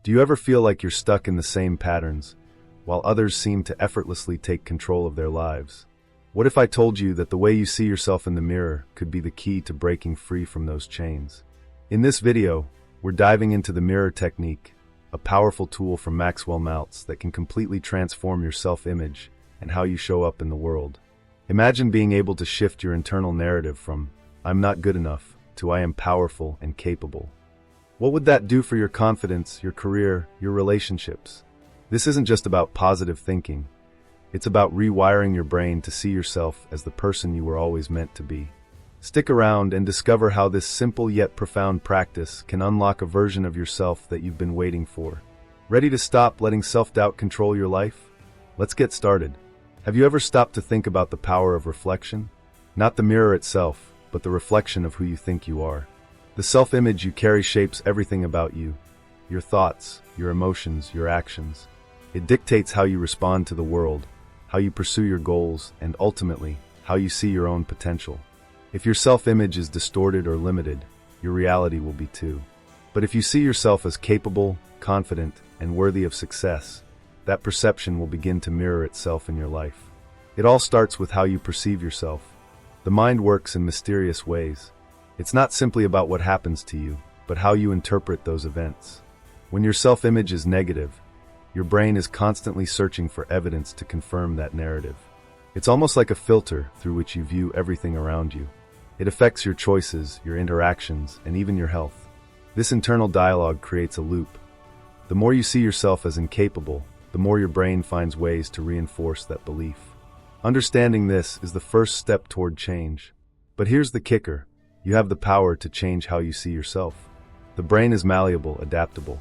Do you ever feel like you're stuck in the same patterns, while others seem to effortlessly take control of their lives? What if I told you that the way you see yourself in the mirror could be the key to breaking free from those chains? In this video, we're diving into the mirror technique, a powerful tool from Maxwell Maltz that can completely transform your self-image and how you show up in the world. Imagine being able to shift your internal narrative from "I'm not good enough" to "I am powerful and capable." What would that do for your confidence, your career, your relationships? This isn't just about positive thinking. It's about rewiring your brain to see yourself as the person you were always meant to be. Stick around and discover how this simple yet profound practice can unlock a version of yourself that you've been waiting for. Ready to stop letting self-doubt control your life? Let's get started. Have you ever stopped to think about the power of reflection? Not the mirror itself, but the reflection of who you think you are. The self-image you carry shapes everything about you. Your thoughts, your emotions, your actions. It dictates how you respond to the world, how you pursue your goals, and ultimately, how you see your own potential. If your self-image is distorted or limited, your reality will be too. But if you see yourself as capable, confident, and worthy of success, that perception will begin to mirror itself in your life. It all starts with how you perceive yourself. The mind works in mysterious ways. It's not simply about what happens to you, but how you interpret those events. When your self-image is negative, your brain is constantly searching for evidence to confirm that narrative. It's almost like a filter through which you view everything around you. It affects your choices, your interactions, and even your health. This internal dialogue creates a loop. The more you see yourself as incapable, the more your brain finds ways to reinforce that belief. Understanding this is the first step toward change. But here's the kicker. You have the power to change how you see yourself. The brain is malleable, adaptable.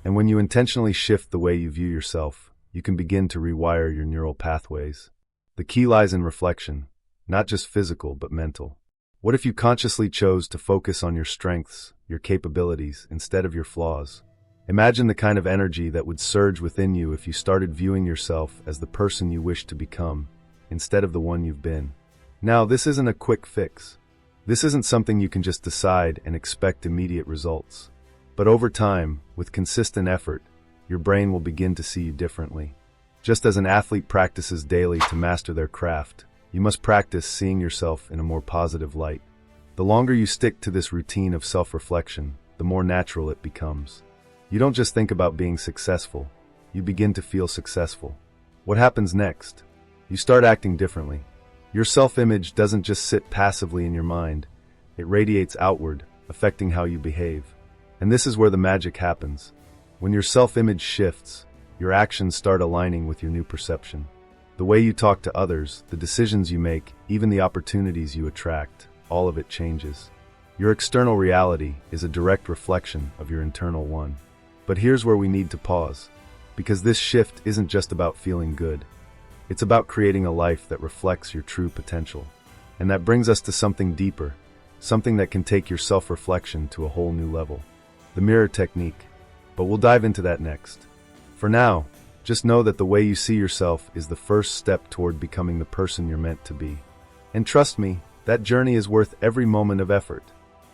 And when you intentionally shift the way you view yourself, you can begin to rewire your neural pathways. The key lies in reflection, not just physical but mental. What if you consciously chose to focus on your strengths, your capabilities, instead of your flaws? Imagine the kind of energy that would surge within you if you started viewing yourself as the person you wish to become, instead of the one you've been. Now, this isn't a quick fix. This isn't something you can just decide and expect immediate results. But over time, with consistent effort, your brain will begin to see you differently. Just as an athlete practices daily to master their craft, you must practice seeing yourself in a more positive light. The longer you stick to this routine of self-reflection, the more natural it becomes. You don't just think about being successful, you begin to feel successful. What happens next? You start acting differently. Your self-image doesn't just sit passively in your mind, it radiates outward, affecting how you behave. And this is where the magic happens. When your self-image shifts, your actions start aligning with your new perception. The way you talk to others, the decisions you make, even the opportunities you attract, all of it changes. Your external reality is a direct reflection of your internal one. But here's where we need to pause, because this shift isn't just about feeling good. It's about creating a life that reflects your true potential. And that brings us to something deeper, something that can take your self-reflection to a whole new level. The mirror technique. But we'll dive into that next. For now, just know that the way you see yourself is the first step toward becoming the person you're meant to be. And trust me, that journey is worth every moment of effort.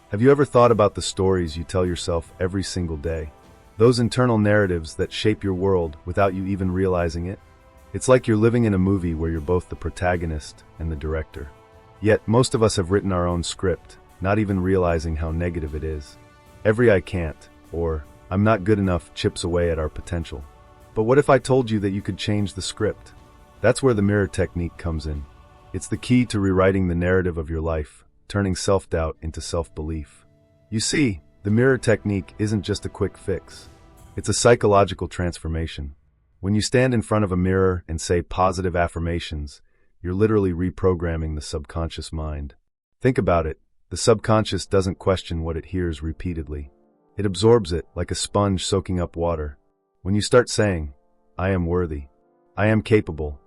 Have you ever thought about the stories you tell yourself every single day? Those internal narratives that shape your world without you even realizing it? It's like you're living in a movie where you're both the protagonist and the director. Yet, most of us have written our own script, not even realizing how negative it is. Every "I can't" or "I'm not good enough" chips away at our potential. But what if I told you that you could change the script? That's where the mirror technique comes in. It's the key to rewriting the narrative of your life, turning self-doubt into self-belief. You see, the mirror technique isn't just a quick fix. It's a psychological transformation. When you stand in front of a mirror and say positive affirmations, you're literally reprogramming the subconscious mind. Think about it. The subconscious doesn't question what it hears repeatedly. It absorbs it like a sponge soaking up water. When you start saying, "I am worthy," "I am capable,"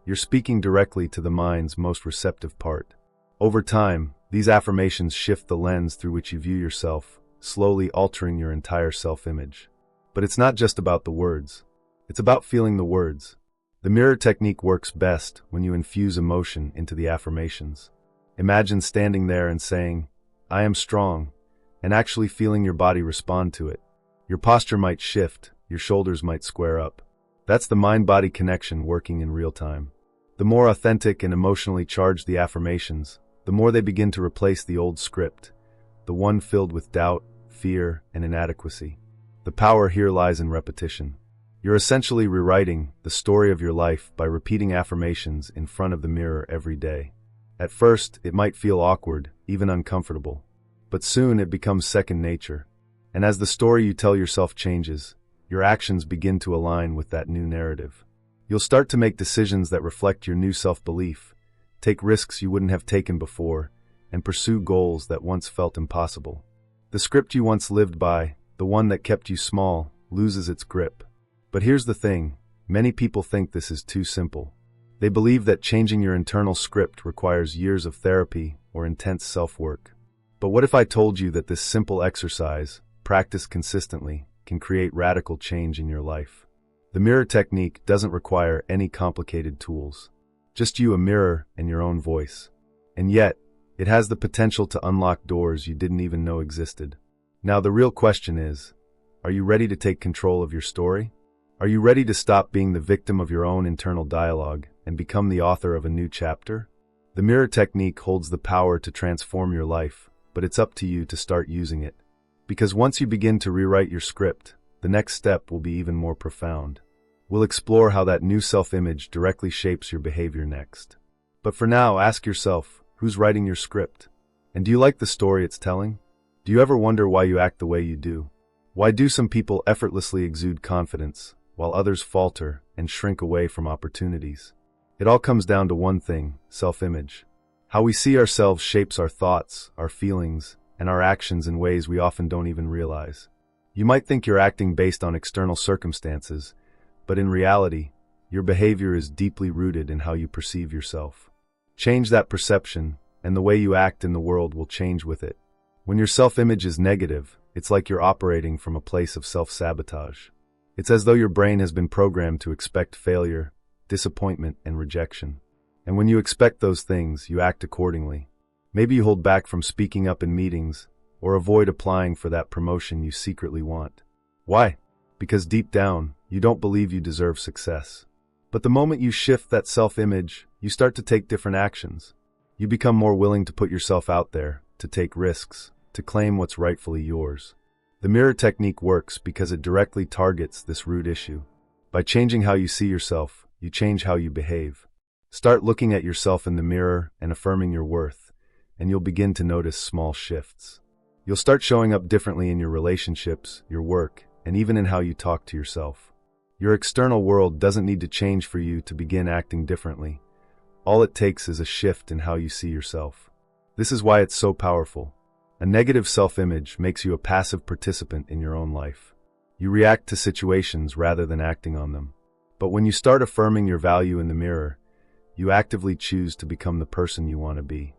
you're speaking directly to the mind's most receptive part. Over time, these affirmations shift the lens through which you view yourself, slowly altering your entire self-image. But it's not just about the words. It's about feeling the words. The mirror technique works best when you infuse emotion into the affirmations. Imagine standing there and saying, "I am strong," and actually feeling your body respond to it. Your posture might shift, your shoulders might square up. That's the mind-body connection working in real time. The more authentic and emotionally charged the affirmations, the more they begin to replace the old script, the one filled with doubt, fear, and inadequacy. The power here lies in repetition. You're essentially rewriting the story of your life by repeating affirmations in front of the mirror every day. At first, it might feel awkward, even uncomfortable. But soon it becomes second nature. And as the story you tell yourself changes, your actions begin to align with that new narrative. You'll start to make decisions that reflect your new self-belief, take risks you wouldn't have taken before, and pursue goals that once felt impossible. The script you once lived by, the one that kept you small, loses its grip. But here's the thing, many people think this is too simple. They believe that changing your internal script requires years of therapy or intense self-work. But what if I told you that this simple exercise, practiced consistently, can create radical change in your life? The mirror technique doesn't require any complicated tools. Just you, a mirror, and your own voice. And yet, it has the potential to unlock doors you didn't even know existed. Now the real question is, are you ready to take control of your story? Are you ready to stop being the victim of your own internal dialogue and become the author of a new chapter? The mirror technique holds the power to transform your life, but it's up to you to start using it. Because once you begin to rewrite your script, the next step will be even more profound. We'll explore how that new self-image directly shapes your behavior next. But for now, ask yourself, who's writing your script? And do you like the story it's telling? Do you ever wonder why you act the way you do? Why do some people effortlessly exude confidence, while others falter and shrink away from opportunities? It all comes down to one thing, self-image. How we see ourselves shapes our thoughts, our feelings, and our actions in ways we often don't even realize. You might think you're acting based on external circumstances, but in reality, your behavior is deeply rooted in how you perceive yourself. Change that perception, and the way you act in the world will change with it. When your self-image is negative, it's like you're operating from a place of self-sabotage. It's as though your brain has been programmed to expect failure, disappointment, and rejection. And when you expect those things, you act accordingly. Maybe you hold back from speaking up in meetings, or avoid applying for that promotion you secretly want. Why? Because deep down, you don't believe you deserve success. But the moment you shift that self-image, you start to take different actions. You become more willing to put yourself out there, to take risks, to claim what's rightfully yours. The mirror technique works because it directly targets this root issue. By changing how you see yourself, you change how you behave. Start looking at yourself in the mirror and affirming your worth, and you'll begin to notice small shifts. You'll start showing up differently in your relationships, your work, and even in how you talk to yourself. Your external world doesn't need to change for you to begin acting differently. All it takes is a shift in how you see yourself. This is why it's so powerful. A negative self-image makes you a passive participant in your own life. You react to situations rather than acting on them. But when you start affirming your value in the mirror, you actively choose to become the person you want to be.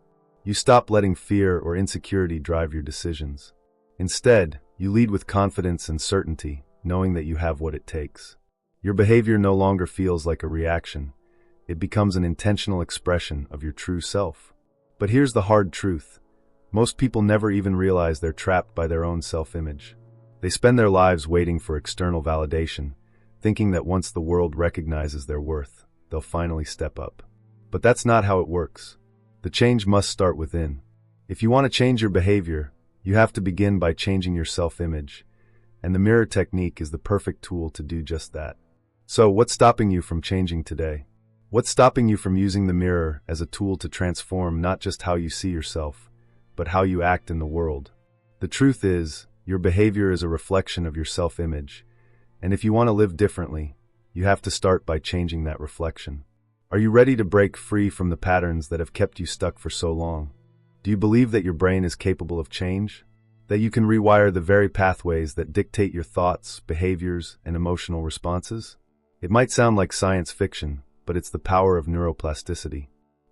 You stop letting fear or insecurity drive your decisions. Instead, you lead with confidence and certainty, knowing that you have what it takes. Your behavior no longer feels like a reaction. It becomes an intentional expression of your true self. But here's the hard truth. Most people never even realize they're trapped by their own self-image. They spend their lives waiting for external validation, thinking that once the world recognizes their worth, they'll finally step up. But that's not how it works. The change must start within. If you want to change your behavior, you have to begin by changing your self-image, and the mirror technique is the perfect tool to do just that. So, what's stopping you from changing today? What's stopping you from using the mirror as a tool to transform not just how you see yourself, but how you act in the world? The truth is, your behavior is a reflection of your self-image, and if you want to live differently, you have to start by changing that reflection. Are you ready to break free from the patterns that have kept you stuck for so long? Do you believe that your brain is capable of change? That you can rewire the very pathways that dictate your thoughts, behaviors, and emotional responses? It might sound like science fiction, but it's the power of neuroplasticity.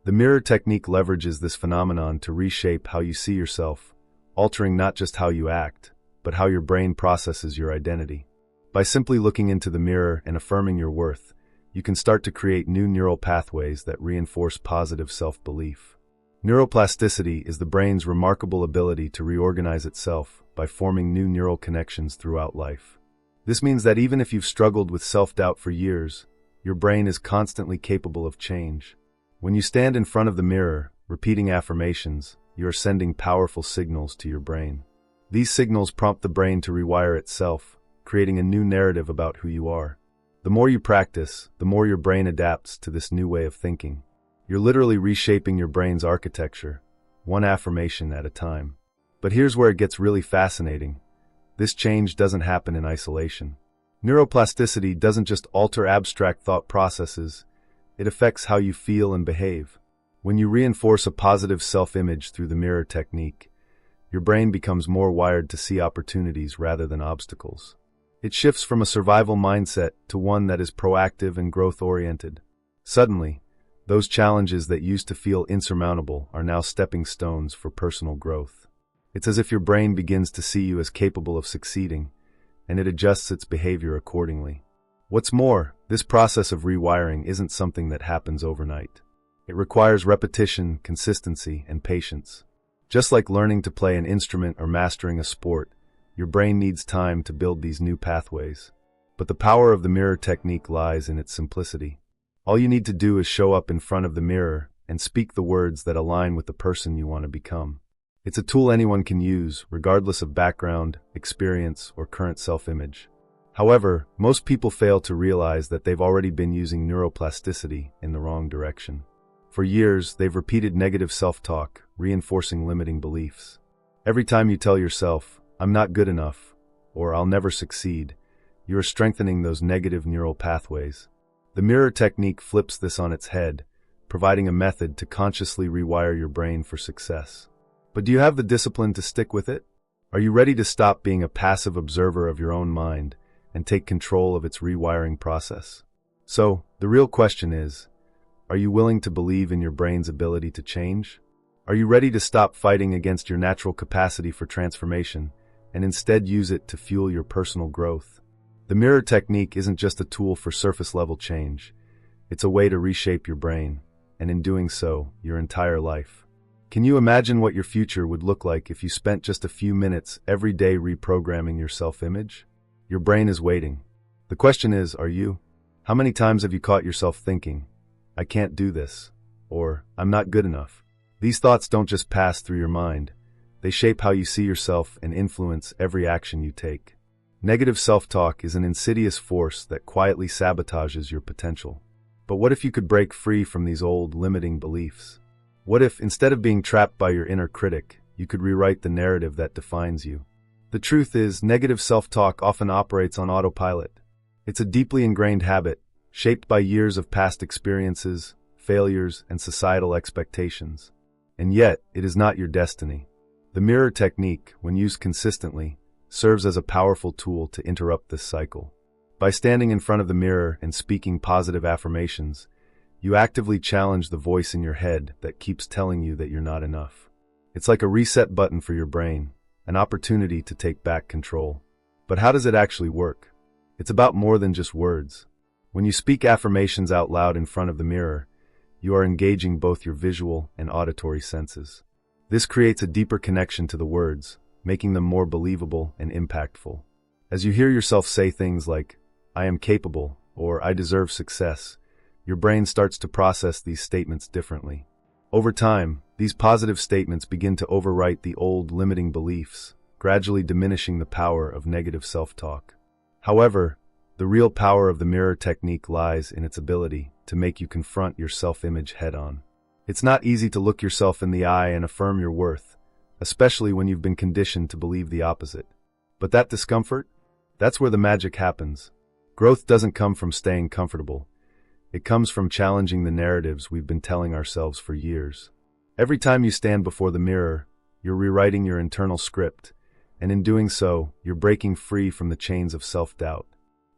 The mirror technique leverages this phenomenon to reshape how you see yourself, altering not just how you act, but how your brain processes your identity. By simply looking into the mirror and affirming your worth, you can start to create new neural pathways that reinforce positive self-belief. Neuroplasticity is the brain's remarkable ability to reorganize itself by forming new neural connections throughout life. This means that even if you've struggled with self-doubt for years, your brain is constantly capable of change. When you stand in front of the mirror, repeating affirmations, you are sending powerful signals to your brain. These signals prompt the brain to rewire itself, creating a new narrative about who you are. The more you practice, the more your brain adapts to this new way of thinking. You're literally reshaping your brain's architecture, one affirmation at a time. But here's where it gets really fascinating. This change doesn't happen in isolation. Neuroplasticity doesn't just alter abstract thought processes, it affects how you feel and behave. When you reinforce a positive self-image through the mirror technique, your brain becomes more wired to see opportunities rather than obstacles. It shifts from a survival mindset to one that is proactive and growth-oriented. Suddenly, those challenges that used to feel insurmountable are now stepping stones for personal growth. It's as if your brain begins to see you as capable of succeeding, and it adjusts its behavior accordingly. What's more, this process of rewiring isn't something that happens overnight. It requires repetition, consistency, and patience. Just like learning to play an instrument or mastering a sport, your brain needs time to build these new pathways. But the power of the mirror technique lies in its simplicity. All you need to do is show up in front of the mirror and speak the words that align with the person you want to become. It's a tool anyone can use, regardless of background, experience, or current self-image. However, most people fail to realize that they've already been using neuroplasticity in the wrong direction. For years, they've repeated negative self-talk, reinforcing limiting beliefs. Every time you tell yourself, "I'm not good enough," or "I'll never succeed," you are strengthening those negative neural pathways. The mirror technique flips this on its head, providing a method to consciously rewire your brain for success. But do you have the discipline to stick with it? Are you ready to stop being a passive observer of your own mind and take control of its rewiring process? So, the real question is, are you willing to believe in your brain's ability to change? Are you ready to stop fighting against your natural capacity for transformation and instead use it to fuel your personal growth? The mirror technique isn't just a tool for surface-level change. It's a way to reshape your brain, and in doing so, your entire life. Can you imagine what your future would look like if you spent just a few minutes every day reprogramming your self-image? Your brain is waiting. The question is, are you? How many times have you caught yourself thinking, "I can't do this," or "I'm not good enough"? These thoughts don't just pass through your mind. They shape how you see yourself and influence every action you take. Negative self-talk is an insidious force that quietly sabotages your potential. But what if you could break free from these old, limiting beliefs? What if, instead of being trapped by your inner critic, you could rewrite the narrative that defines you? The truth is, negative self-talk often operates on autopilot. It's a deeply ingrained habit, shaped by years of past experiences, failures, and societal expectations. And yet, it is not your destiny. The mirror technique, when used consistently, serves as a powerful tool to interrupt this cycle. By standing in front of the mirror and speaking positive affirmations, you actively challenge the voice in your head that keeps telling you that you're not enough. It's like a reset button for your brain, an opportunity to take back control. But how does it actually work? It's about more than just words. When you speak affirmations out loud in front of the mirror, you are engaging both your visual and auditory senses. This creates a deeper connection to the words, making them more believable and impactful. As you hear yourself say things like, "I am capable," or "I deserve success," your brain starts to process these statements differently. Over time, these positive statements begin to overwrite the old limiting beliefs, gradually diminishing the power of negative self-talk. However, the real power of the mirror technique lies in its ability to make you confront your self-image head-on. It's not easy to look yourself in the eye and affirm your worth, especially when you've been conditioned to believe the opposite. But that discomfort? That's where the magic happens. Growth doesn't come from staying comfortable. It comes from challenging the narratives we've been telling ourselves for years. Every time you stand before the mirror, you're rewriting your internal script, and in doing so, you're breaking free from the chains of self-doubt.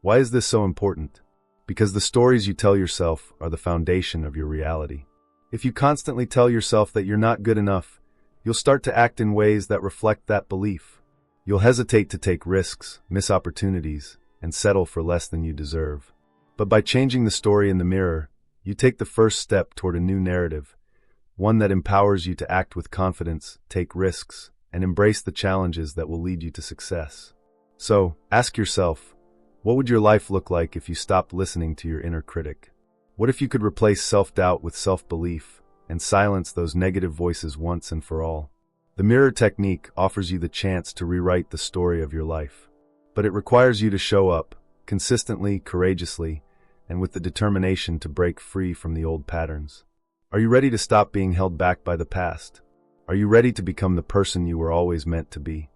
Why is this so important? Because the stories you tell yourself are the foundation of your reality. If you constantly tell yourself that you're not good enough, you'll start to act in ways that reflect that belief. You'll hesitate to take risks, miss opportunities, and settle for less than you deserve. But by changing the story in the mirror, you take the first step toward a new narrative, one that empowers you to act with confidence, take risks, and embrace the challenges that will lead you to success. So, ask yourself, What would your life look like if you stopped listening to your inner critic? What if you could replace self-doubt with self-belief and silence those negative voices once and for all? The mirror technique offers you the chance to rewrite the story of your life. But it requires you to show up, consistently, courageously, and with the determination to break free from the old patterns. Are you ready to stop being held back by the past? Are you ready to become the person you were always meant to be?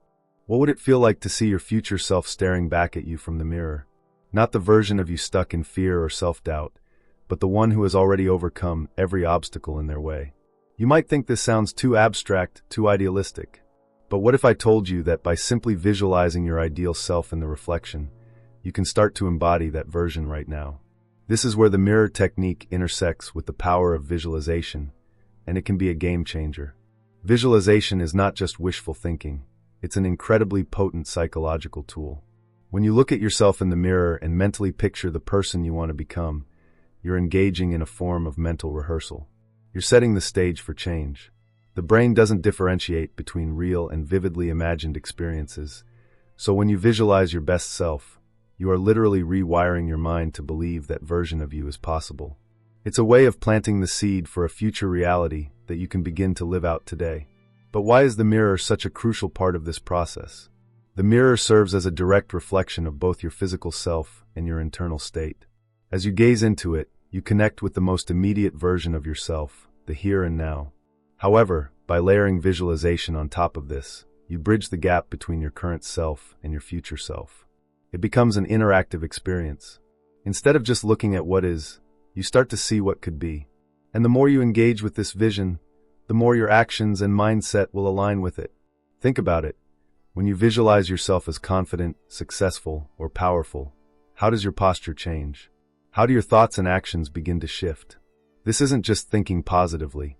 What would it feel like to see your future self staring back at you from the mirror? Not the version of you stuck in fear or self-doubt, but the one who has already overcome every obstacle in their way. You might think this sounds too abstract, too idealistic. But what if I told you that by simply visualizing your ideal self in the reflection, you can start to embody that version right now? This is where the mirror technique intersects with the power of visualization, and it can be a game changer. Visualization is not just wishful thinking. It's an incredibly potent psychological tool. When you look at yourself in the mirror and mentally picture the person you want to become, you're engaging in a form of mental rehearsal. You're setting the stage for change. The brain doesn't differentiate between real and vividly imagined experiences, so when you visualize your best self, you are literally rewiring your mind to believe that version of you is possible. It's a way of planting the seed for a future reality that you can begin to live out today. But why is the mirror such a crucial part of this process? The mirror serves as a direct reflection of both your physical self and your internal state. As you gaze into it, you connect with the most immediate version of yourself, the here and now. However, by layering visualization on top of this, you bridge the gap between your current self and your future self. It becomes an interactive experience. Instead of just looking at what is, you start to see what could be. And the more you engage with this vision, the more your actions and mindset will align with it. Think about it. When you visualize yourself as confident, successful, or powerful, how does your posture change? How do your thoughts and actions begin to shift? This isn't just thinking positively.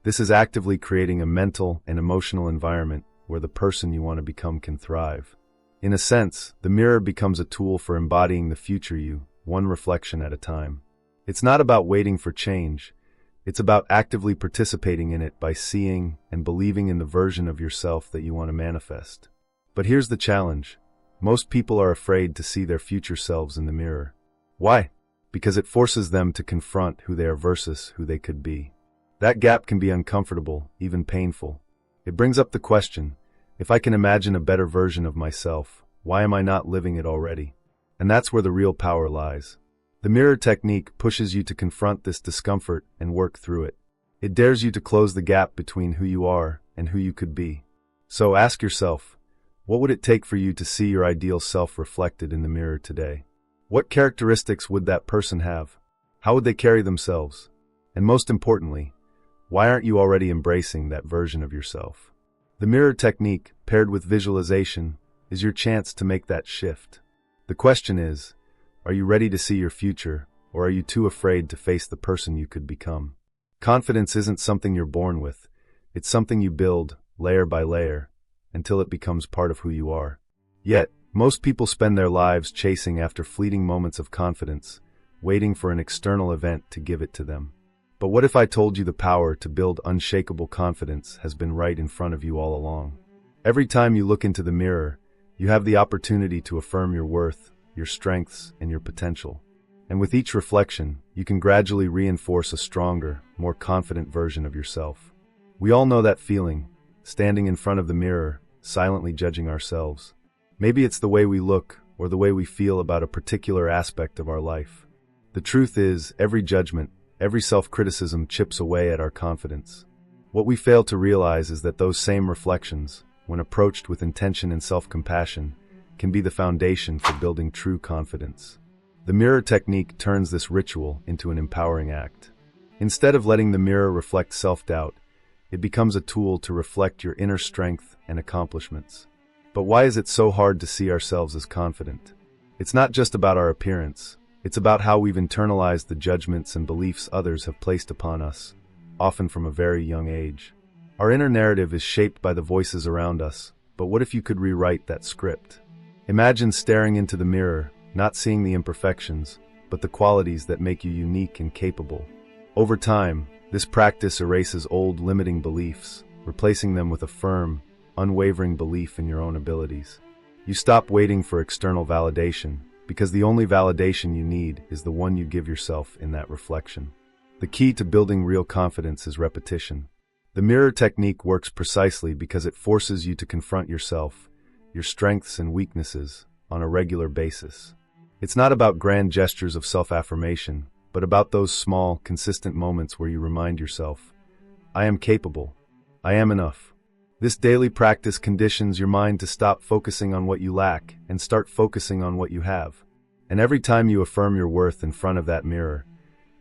This is actively creating a mental and emotional environment where the person you want to become can thrive. In a sense, the mirror becomes a tool for embodying the future you, one reflection at a time. It's not about waiting for change. It's about actively participating in it by seeing and believing in the version of yourself that you want to manifest. But here's the challenge. Most people are afraid to see their future selves in the mirror. Why? Because it forces them to confront who they are versus who they could be. That gap can be uncomfortable, even painful. It brings up the question, if I can imagine a better version of myself, why am I not living it already? And that's where the real power lies. The mirror technique pushes you to confront this discomfort and work through it. It dares you to close the gap between who you are and who you could be. So ask yourself, what would it take for you to see your ideal self reflected in the mirror today? What characteristics would that person have? How would they carry themselves? And most importantly, why aren't you already embracing that version of yourself? The mirror technique, paired with visualization, is your chance to make that shift. The question is, are you ready to see your future, or are you too afraid to face the person you could become? Confidence isn't something you're born with. It's something you build, layer by layer, until it becomes part of who you are. Yet, most people spend their lives chasing after fleeting moments of confidence, waiting for an external event to give it to them. But what if I told you the power to build unshakable confidence has been right in front of you all along? Every time you look into the mirror, you have the opportunity to affirm your worth, your strengths, and your potential. And with each reflection, you can gradually reinforce a stronger, more confident version of yourself. We all know that feeling, standing in front of the mirror, silently judging ourselves. Maybe it's the way we look, or the way we feel about a particular aspect of our life. The truth is, every judgment, every self-criticism chips away at our confidence. What we fail to realize is that those same reflections, when approached with intention and self-compassion, can be the foundation for building true confidence. The mirror technique turns this ritual into an empowering act. Instead of letting the mirror reflect self-doubt, it becomes a tool to reflect your inner strength and accomplishments. But why is it so hard to see ourselves as confident? It's not just about our appearance. It's about how we've internalized the judgments and beliefs others have placed upon us, often from a very young age. Our inner narrative is shaped by the voices around us, but what if you could rewrite that script? Imagine staring into the mirror, not seeing the imperfections, but the qualities that make you unique and capable. Over time, this practice erases old limiting beliefs, replacing them with a firm, unwavering belief in your own abilities. You stop waiting for external validation, because the only validation you need is the one you give yourself in that reflection. The key to building real confidence is repetition. The mirror technique works precisely because it forces you to confront yourself, your strengths and weaknesses, on a regular basis. It's not about grand gestures of self-affirmation, but about those small, consistent moments where you remind yourself, I am capable. I am enough. This daily practice conditions your mind to stop focusing on what you lack and start focusing on what you have. And every time you affirm your worth in front of that mirror,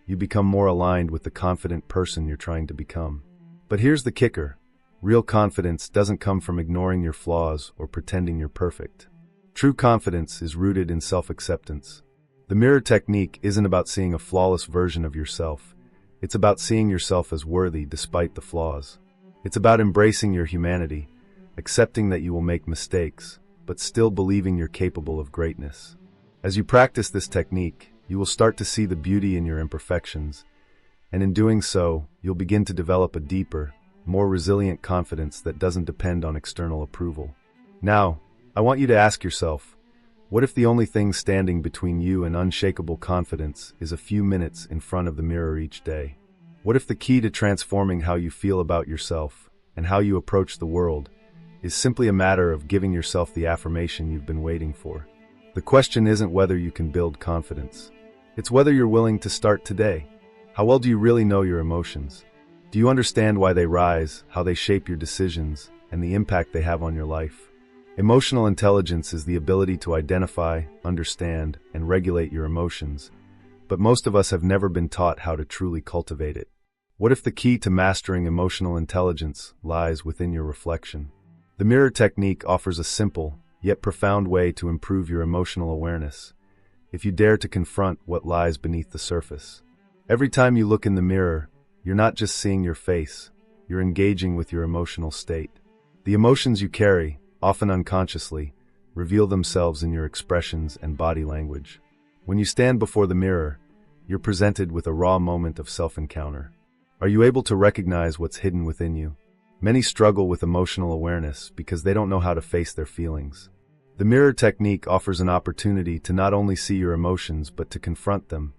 you become more aligned with the confident person you're trying to become. But here's the kicker. Real confidence doesn't come from ignoring your flaws or pretending you're perfect. True confidence is rooted in self-acceptance. The mirror technique isn't about seeing a flawless version of yourself. It's about seeing yourself as worthy despite the flaws. It's about embracing your humanity, accepting that you will make mistakes, but still believing you're capable of greatness. As you practice this technique, you will start to see the beauty in your imperfections, and in doing so, you'll begin to develop a deeper, more resilient confidence that doesn't depend on external approval. Now, I want you to ask yourself, what if the only thing standing between you and unshakable confidence is a few minutes in front of the mirror each day? What if the key to transforming how you feel about yourself and how you approach the world is simply a matter of giving yourself the affirmation you've been waiting for? The question isn't whether you can build confidence. It's whether you're willing to start today. How well do you really know your emotions? Do you understand why they rise, how they shape your decisions, and the impact they have on your life? Emotional intelligence is the ability to identify, understand, and regulate your emotions, but most of us have never been taught how to truly cultivate it. What if the key to mastering emotional intelligence lies within your reflection? The mirror technique offers a simple, yet profound way to improve your emotional awareness, if you dare to confront what lies beneath the surface. Every time you look in the mirror, you're not just seeing your face, you're engaging with your emotional state. The emotions you carry, often unconsciously, reveal themselves in your expressions and body language. When you stand before the mirror, you're presented with a raw moment of self-encounter. Are you able to recognize what's hidden within you? Many struggle with emotional awareness because they don't know how to face their feelings. The mirror technique offers an opportunity to not only see your emotions but to confront them,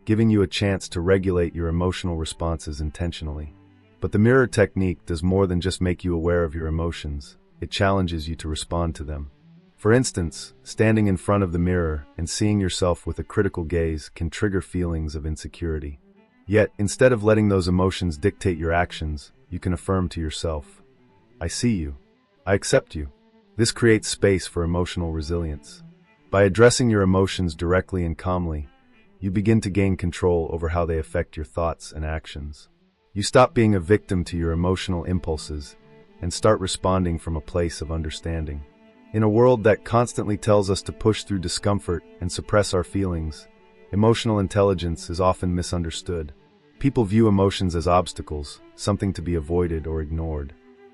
giving you a chance to regulate your emotional responses intentionally. But the mirror technique does more than just make you aware of your emotions. It challenges you to respond to them. For instance, standing in front of the mirror and seeing yourself with a critical gaze can trigger feelings of insecurity. Yet, instead of letting those emotions dictate your actions, you can affirm to yourself, I see you. I accept you. This creates space for emotional resilience. By addressing your emotions directly and calmly, you begin to gain control over how they affect your thoughts and actions. You stop being a victim to your emotional impulses and start responding from a place of understanding. In a world that constantly tells us to push through discomfort and suppress our feelings, emotional intelligence is often misunderstood. People view emotions as obstacles, something to be avoided or ignored.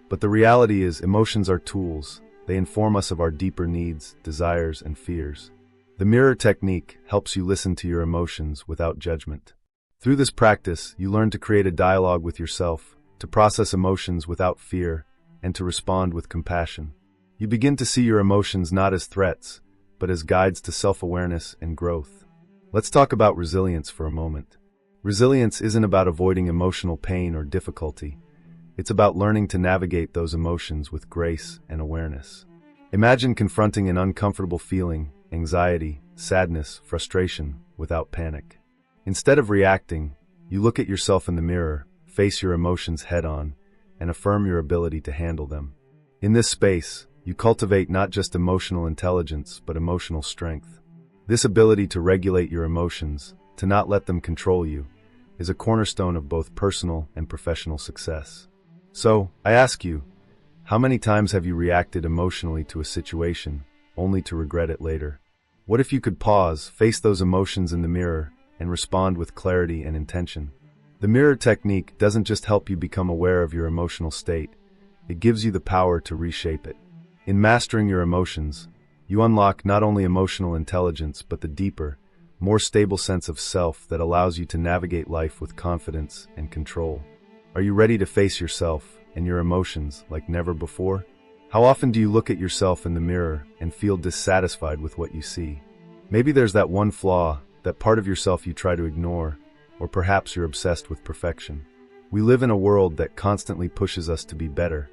But the reality is, emotions are tools. They inform us of our deeper needs, desires, and fears. The mirror technique helps you listen to your emotions without judgment. Through this practice, you learn to create a dialogue with yourself, to process emotions without fear, and to respond with compassion. You begin to see your emotions not as threats, but as guides to self-awareness and growth. Let's talk about resilience for a moment. Resilience isn't about avoiding emotional pain or difficulty. It's about learning to navigate those emotions with grace and awareness. Imagine confronting an uncomfortable feeling, anxiety, sadness, frustration, without panic. Instead of reacting, you look at yourself in the mirror, face your emotions head-on, and affirm your ability to handle them. In this space, you cultivate not just emotional intelligence, but emotional strength. This ability to regulate your emotions, to not let them control you, is a cornerstone of both personal and professional success. So, I ask you, how many times have you reacted emotionally to a situation, only to regret it later? What if you could pause, face those emotions in the mirror, and respond with clarity and intention? The mirror technique doesn't just help you become aware of your emotional state, it gives you the power to reshape it. In mastering your emotions, you unlock not only emotional intelligence but the deeper, more stable sense of self that allows you to navigate life with confidence and control. Are you ready to face yourself and your emotions like never before? How often do you look at yourself in the mirror and feel dissatisfied with what you see? Maybe there's that one flaw, that part of yourself you try to ignore, or perhaps you're obsessed with perfection. We live in a world that constantly pushes us to be better.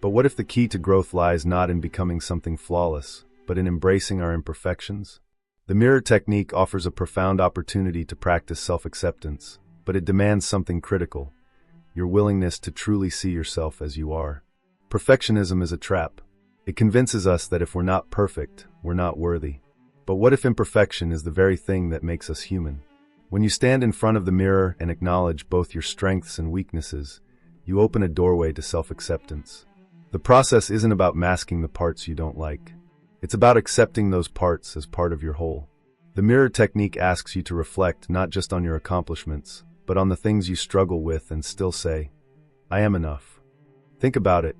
But what if the key to growth lies not in becoming something flawless, but in embracing our imperfections? The mirror technique offers a profound opportunity to practice self-acceptance, but it demands something critical: your willingness to truly see yourself as you are. Perfectionism is a trap. It convinces us that if we're not perfect, we're not worthy. But what if imperfection is the very thing that makes us human? When you stand in front of the mirror and acknowledge both your strengths and weaknesses, you open a doorway to self-acceptance. The process isn't about masking the parts you don't like. It's about accepting those parts as part of your whole. The mirror technique asks you to reflect not just on your accomplishments, but on the things you struggle with and still say, "I am enough." Think about it.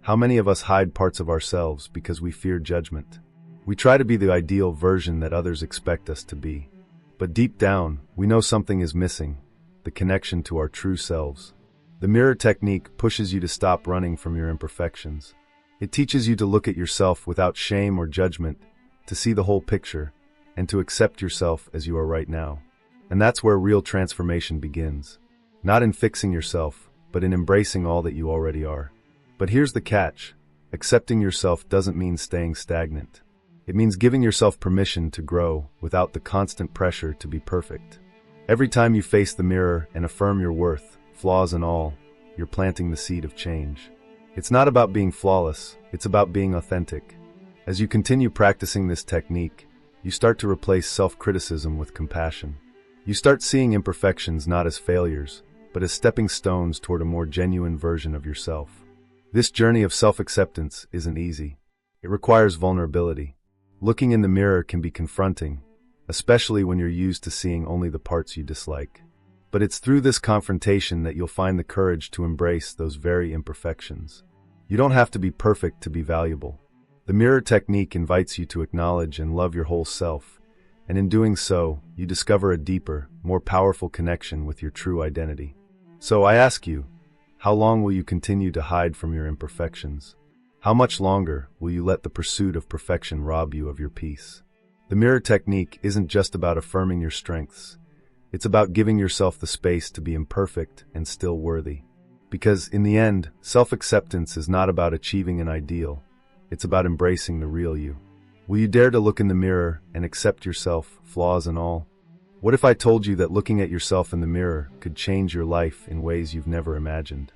How many of us hide parts of ourselves because we fear judgment? We try to be the ideal version that others expect us to be. But deep down, we know something is missing: the connection to our true selves. The mirror technique pushes you to stop running from your imperfections. It teaches you to look at yourself without shame or judgment, to see the whole picture, and to accept yourself as you are right now. And that's where real transformation begins. Not in fixing yourself, but in embracing all that you already are. But here's the catch: accepting yourself doesn't mean staying stagnant. It means giving yourself permission to grow without the constant pressure to be perfect. Every time you face the mirror and affirm your worth, flaws and all, you're planting the seed of change. It's not about being flawless, it's about being authentic. As you continue practicing this technique, you start to replace self-criticism with compassion. You start seeing imperfections not as failures, but as stepping stones toward a more genuine version of yourself. This journey of self-acceptance isn't easy. It requires vulnerability. Looking in the mirror can be confronting, especially when you're used to seeing only the parts you dislike. But it's through this confrontation that you'll find the courage to embrace those very imperfections. You don't have to be perfect to be valuable. The mirror technique invites you to acknowledge and love your whole self, and in doing so, you discover a deeper, more powerful connection with your true identity. So I ask you, how long will you continue to hide from your imperfections? How much longer will you let the pursuit of perfection rob you of your peace? The mirror technique isn't just about affirming your strengths. It's about giving yourself the space to be imperfect and still worthy. Because, in the end, self-acceptance is not about achieving an ideal. It's about embracing the real you. Will you dare to look in the mirror and accept yourself, flaws and all? What if I told you that looking at yourself in the mirror could change your life in ways you've never imagined?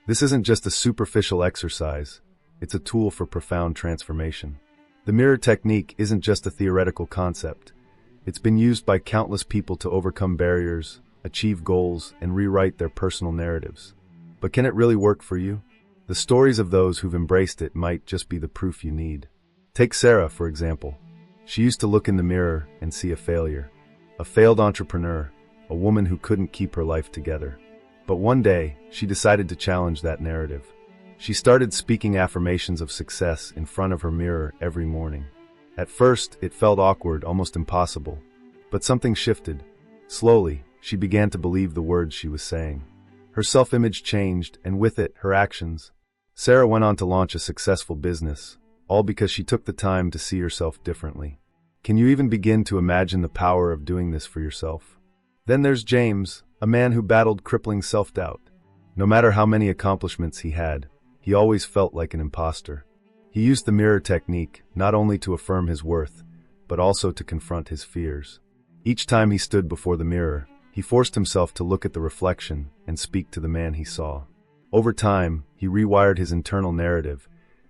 This isn't just a superficial exercise. It's a tool for profound transformation. The mirror technique isn't just a theoretical concept. It's been used by countless people to overcome barriers, achieve goals, and rewrite their personal narratives. But can it really work for you? The stories of those who've embraced it might just be the proof you need. Take Sarah, for example. She used to look in the mirror and see a failure. A failed entrepreneur, a woman who couldn't keep her life together. But one day, she decided to challenge that narrative. She started speaking affirmations of success in front of her mirror every morning. At first, it felt awkward, almost impossible. But something shifted. Slowly, she began to believe the words she was saying. Her self-image changed, and with it, her actions. Sarah went on to launch a successful business, all because she took the time to see herself differently. Can you even begin to imagine the power of doing this for yourself? Then there's James, a man who battled crippling self-doubt. No matter how many accomplishments he had, he always felt like an imposter. He used the mirror technique not only to affirm his worth, but also to confront his fears. Each time he stood before the mirror, he forced himself to look at the reflection and speak to the man he saw. Over time, he rewired his internal narrative,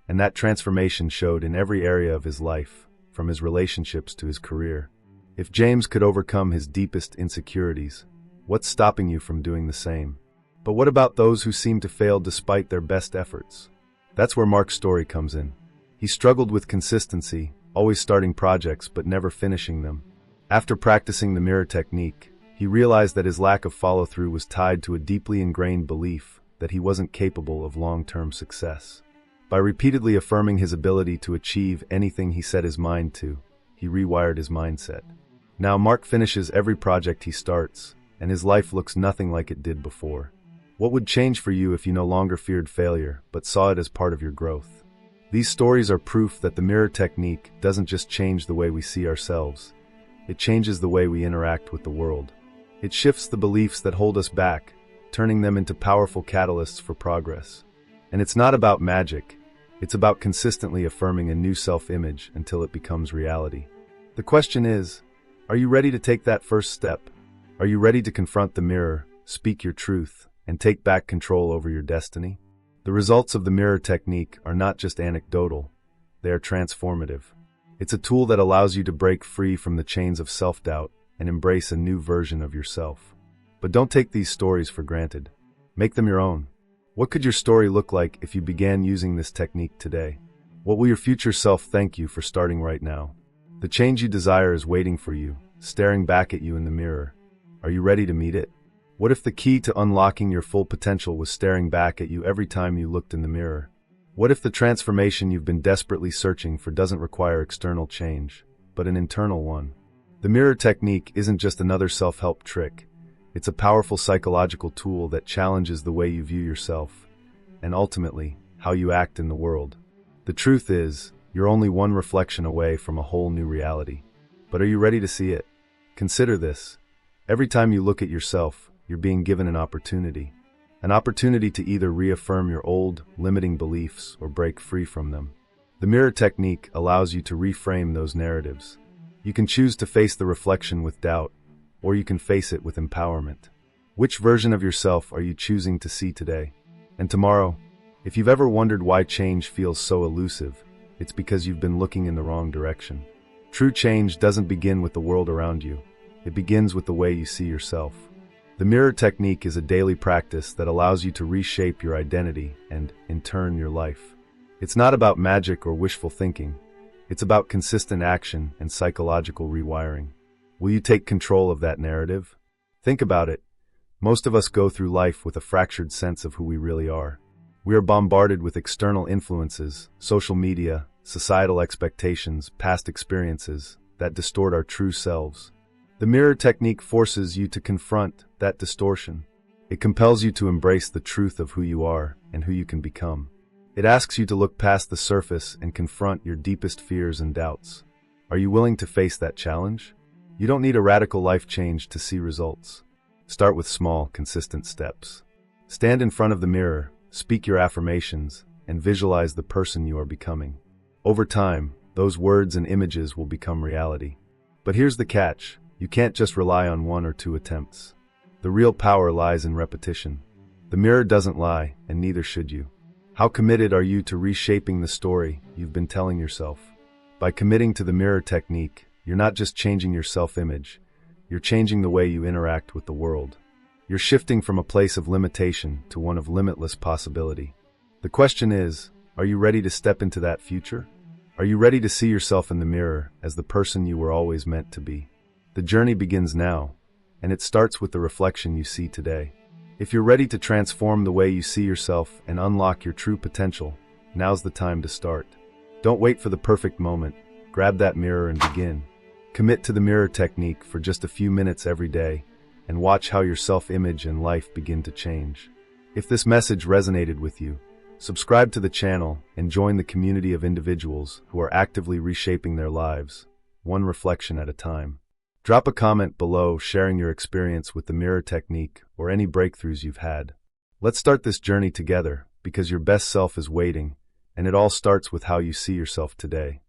and that transformation showed in every area of his life, from his relationships to his career. If James could overcome his deepest insecurities, what's stopping you from doing the same? But what about those who seem to fail despite their best efforts? That's where Mark's story comes in. He struggled with consistency, always starting projects but never finishing them. After practicing the mirror technique, he realized that his lack of follow-through was tied to a deeply ingrained belief that he wasn't capable of long-term success. By repeatedly affirming his ability to achieve anything he set his mind to, he rewired his mindset. Now Mark finishes every project he starts, and his life looks nothing like it did before. What would change for you if you no longer feared failure, but saw it as part of your growth? These stories are proof that the mirror technique doesn't just change the way we see ourselves, It changes the way we interact with the world. It shifts the beliefs that hold us back, turning them into powerful catalysts for progress. And it's not about magic. It's about consistently affirming a new self-image until it becomes reality. The question is, are you ready to take that first step? Are you ready to confront the mirror, speak your truth, and take back control over your destiny? The results of the mirror technique are not just anecdotal, they are transformative. It's a tool that allows you to break free from the chains of self-doubt and embrace a new version of yourself. But don't take these stories for granted. Make them your own. What could your story look like if you began using this technique today? What will your future self thank you for starting right now? The change you desire is waiting for you, staring back at you in the mirror. Are you ready to meet it? What if the key to unlocking your full potential was staring back at you every time you looked in the mirror? What if the transformation you've been desperately searching for doesn't require external change, but an internal one? The mirror technique isn't just another self-help trick. It's a powerful psychological tool that challenges the way you view yourself, and ultimately, how you act in the world. The truth is, you're only one reflection away from a whole new reality. But are you ready to see it? Consider this. Every time you look at yourself, you're being given an opportunity. An opportunity to either reaffirm your old, limiting beliefs or break free from them. The mirror technique allows you to reframe those narratives. You can choose to face the reflection with doubt, or you can face it with empowerment. Which version of yourself are you choosing to see today? And tomorrow? If you've ever wondered why change feels so elusive, it's because you've been looking in the wrong direction. True change doesn't begin with the world around you. It begins with the way you see yourself. The mirror technique is a daily practice that allows you to reshape your identity and, in turn, your life. It's not about magic or wishful thinking. It's about consistent action and psychological rewiring. Will you take control of that narrative? Think about it. Most of us go through life with a fractured sense of who we really are. We are bombarded with external influences, social media, societal expectations, past experiences that distort our true selves. The mirror technique forces you to confront that distortion. It compels you to embrace the truth of who you are and who you can become. It asks you to look past the surface and confront your deepest fears and doubts. Are you willing to face that challenge? You don't need a radical life change to see results. Start with small, consistent steps. Stand in front of the mirror, speak your affirmations, and visualize the person you are becoming. Over time, those words and images will become reality. But here's the catch. You can't just rely on one or two attempts. The real power lies in repetition. The mirror doesn't lie, and neither should you. How committed are you to reshaping the story you've been telling yourself? By committing to the mirror technique, you're not just changing your self-image, you're changing the way you interact with the world. You're shifting from a place of limitation to one of limitless possibility. The question is, are you ready to step into that future? Are you ready to see yourself in the mirror as the person you were always meant to be? The journey begins now, and it starts with the reflection you see today. If you're ready to transform the way you see yourself and unlock your true potential, now's the time to start. Don't wait for the perfect moment. Grab that mirror and begin. Commit to the mirror technique for just a few minutes every day, and watch how your self-image and life begin to change. If this message resonated with you, subscribe to the channel and join the community of individuals who are actively reshaping their lives, one reflection at a time. Drop a comment below sharing your experience with the mirror technique or any breakthroughs you've had. Let's start this journey together because your best self is waiting, and it all starts with how you see yourself today.